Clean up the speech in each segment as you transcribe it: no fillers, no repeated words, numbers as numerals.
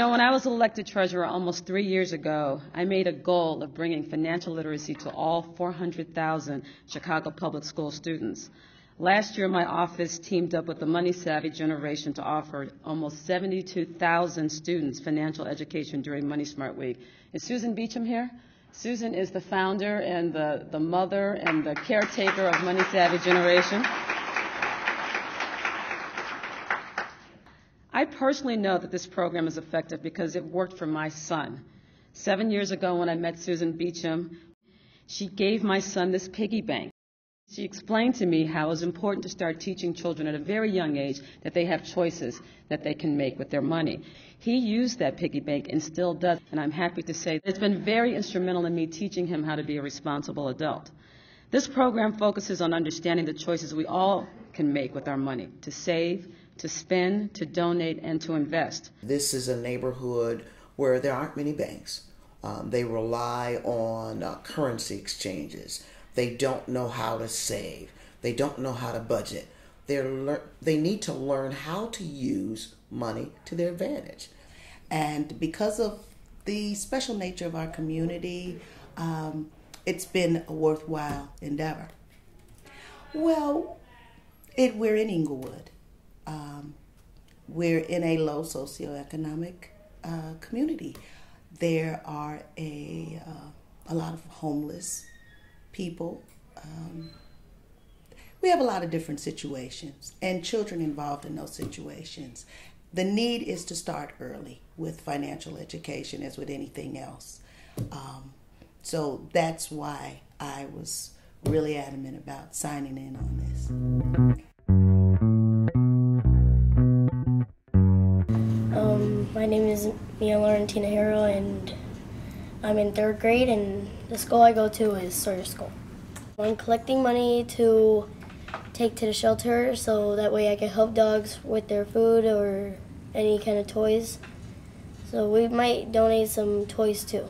know, when I was elected treasurer almost 3 years ago, I made a goal of bringing financial literacy to all 400,000 Chicago public school students. Last year, my office teamed up with the Money Savvy Generation to offer almost 72,000 students financial education during Money Smart Week. Is Susan Beecham here? Susan is the founder and the mother and the caretaker of Money Savvy Generation. I personally know that this program is effective because it worked for my son. 7 years ago when I met Susan Beecham, she gave my son this piggy bank. She explained to me how it was important to start teaching children at a very young age that they have choices that they can make with their money. He used that piggy bank and still does, and I'm happy to say it's been very instrumental in me teaching him how to be a responsible adult. This program focuses on understanding the choices we all can make with our money, to save, to spend, to donate, and to invest. This is a neighborhood where there aren't many banks. They rely on currency exchanges. They don't know how to save. They don't know how to budget. They need to learn how to use money to their advantage. And because of the special nature of our community, it's been a worthwhile endeavor. Well, we're in Inglewood. We're in a low socioeconomic community. There are a lot of homeless people. We have a lot of different situations and children involved in those situations. The need is to start early with financial education, as with anything else. So that's why I was really adamant about signing in on this. My name is Mia Laurentina Harrow, and I'm in 3rd grade, and the school I go to is Sawyer School. I'm collecting money to take to the shelter so that way I can help dogs with their food or any kind of toys. So we might donate some toys too.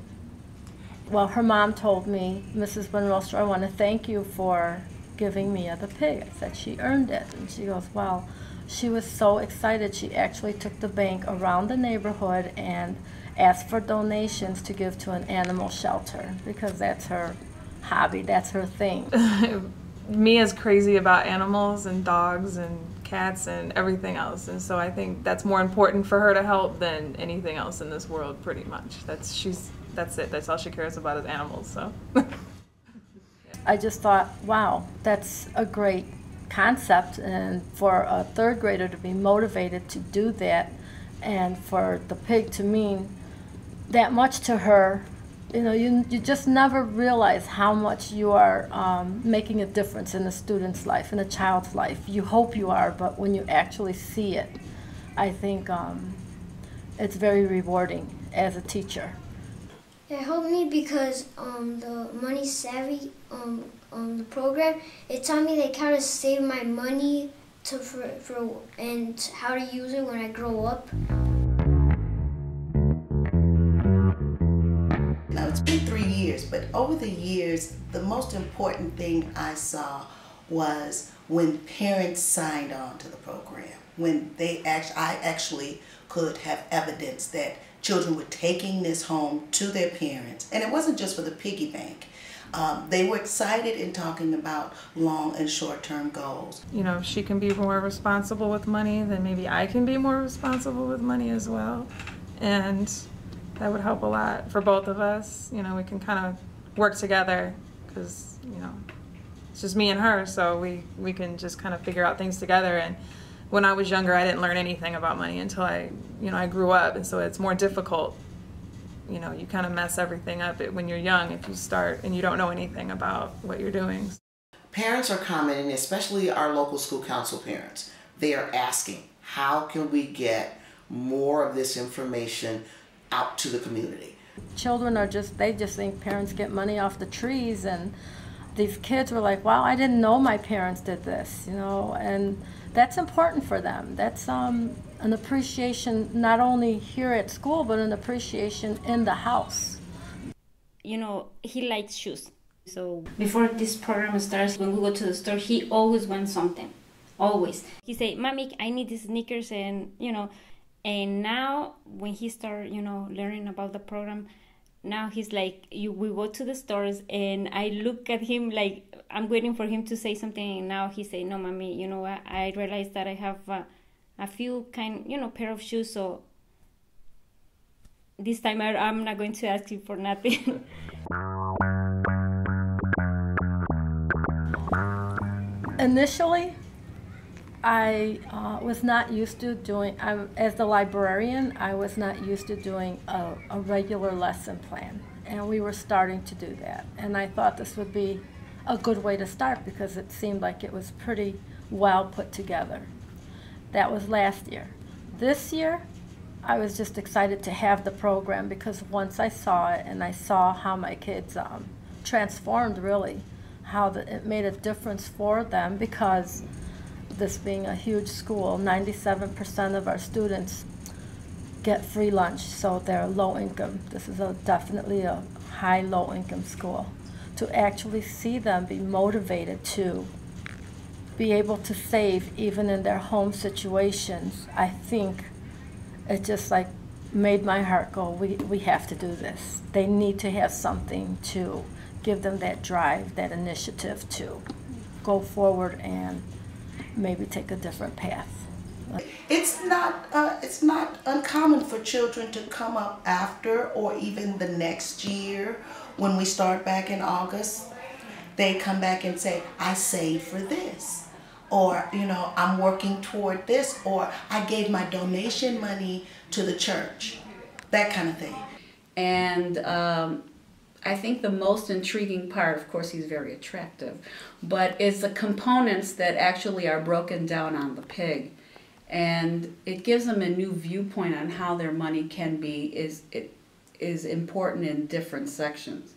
Well, her mom told me, Mrs. Buenrosto, I want to thank you for giving Mia the pig. I said she earned it. And she goes, well, she was so excited she actually took the bank around the neighborhood and asked for donations to give to an animal shelter because that's her hobby, that's her thing. Mia's crazy about animals and dogs and cats and everything else, and so I think that's more important for her to help than anything else in this world, pretty much. That's it. That's all she cares about is animals. So I just thought, wow, that's a great concept, and for a 3rd grader to be motivated to do that and for the pig to mean that much to her, you know, you just never realize how much you are making a difference in a student's life, in a child's life. You hope you are, but when you actually see it, I think it's very rewarding as a teacher. It helped me because the Money Savvy the program, it taught me like how to save my money and how to use it when I grow up. Now, it's been 3 years, but over the years, the most important thing I saw was when parents signed on to the program, when I actually could have evidence that children were taking this home to their parents. And it wasn't just for the piggy bank. They were excited in talking about long and short-term goals. you know, if she can be more responsible with money, then maybe I can be more responsible with money as well. And that would help a lot for both of us. You know, we can kind of work together because, you know, it's just me and her, so we can just kind of figure out things together. And when I was younger, I didn't learn anything about money until I grew up, and so it's more difficult. You know, you kind of mess everything up when you're young if you start and you don't know anything about what you're doing. Parents are commenting, especially our local school council parents. They are asking, how can we get more of this information out to the community? Children they just think parents get money off the trees, and these kids were like, wow, I didn't know my parents did this, you know, and that's important for them. That's an appreciation not only here at school, but an appreciation in the house. You know, he likes shoes. So before this program starts, when we go to the store, he always wants something, always. He say, Mommy, I need these sneakers, and, you know, And now when he started, learning about the program, now he's like, we go to the stores and I look at him like I'm waiting for him to say something. And now he say, no, mommy, you know what? I realized that I have a few pair of shoes. So this time I'm not going to ask you for nothing. Initially, I was not used to doing, as the librarian, I was not used to doing a regular lesson plan. And we were starting to do that. And I thought this would be a good way to start because it seemed like it was pretty well put together. That was last year. This year, I was just excited to have the program because once I saw it and I saw how my kids transformed really, how it made a difference for them because this being a huge school, 97% of our students get free lunch, so they're low income. This is definitely a high low income school. To actually see them be motivated to be able to save even in their home situations, I think it just like made my heart go, we have to do this. They need to have something to give them that drive, that initiative to go forward and maybe take a different path. It's not uncommon for children to come up after or even the next year when we start back in August. They come back and say, I saved for this, or I'm working toward this, or I gave my donation money to the church, that kind of thing. And I think the most intriguing part, of course he's very attractive, but is the components that actually are broken down on the pig. And it gives them a new viewpoint on how their money can be, is important in different sections.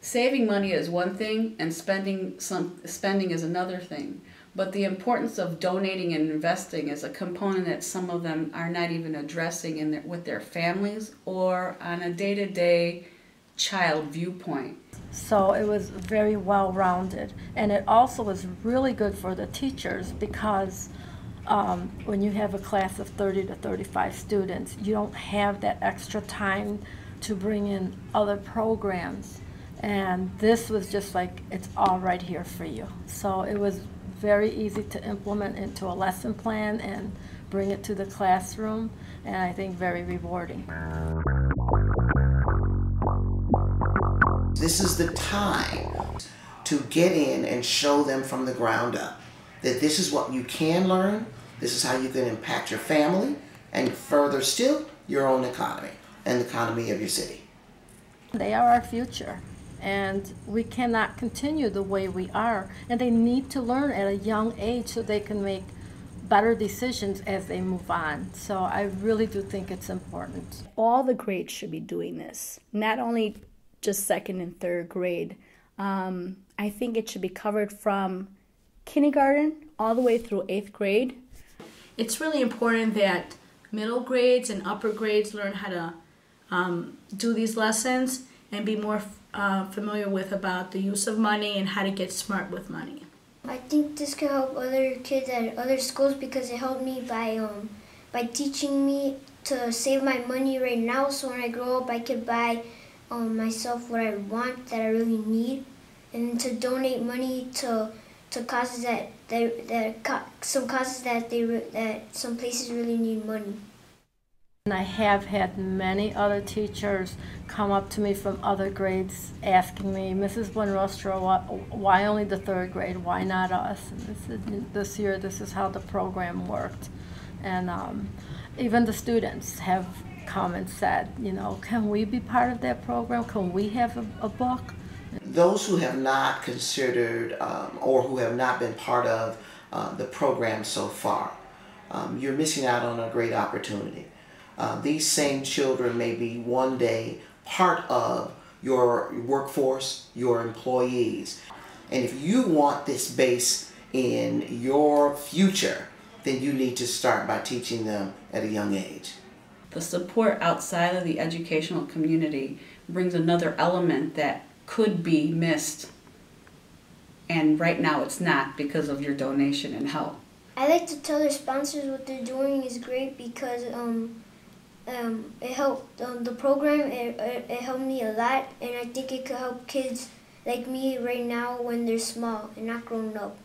Saving money is one thing and spending is another thing. But the importance of donating and investing is a component that some of them are not even addressing with their families or on a day-to-day child viewpoint. So it was very well-rounded, and it also was really good for the teachers because when you have a class of 30 to 35 students, you don't have that extra time to bring in other programs, and this was just like, it's all right here for you. So it was very easy to implement into a lesson plan and bring it to the classroom, and I think very rewarding. This is the time to get in and show them from the ground up that this is what you can learn, this is how you can impact your family, and further still, your own economy and the economy of your city. They are our future, and we cannot continue the way we are, and they need to learn at a young age so they can make better decisions as they move on. So I really do think it's important. All the grades should be doing this, not only just second and third grade. I think it should be covered from kindergarten all the way through 8th grade. It's really important that middle grades and upper grades learn how to do these lessons and be more familiar with about the use of money and how to get smart with money. I think this could help other kids at other schools because it helped me by teaching me to save my money right now, so when I grow up I could buy myself what I want, that I really need, and to donate money to causes some some places really need money. And I have had many other teachers come up to me from other grades asking me, Mrs. Buenrosto, why only the 3rd grade? Why not us? And this year, this is how the program worked. And even the students have come and said, can we be part of that program? Can we have a book? Those who have not considered or who have not been part of the program so far, you're missing out on a great opportunity. These same children may be one day part of your workforce, your employees. And if you want this base in your future, then you need to start by teaching them at a young age. The support outside of the educational community brings another element that could be missed, and right now it's not because of your donation and help. I like to tell their sponsors what they're doing is great because it helped the program. It helped me a lot, and I think it could help kids like me right now when they're small and not grown up.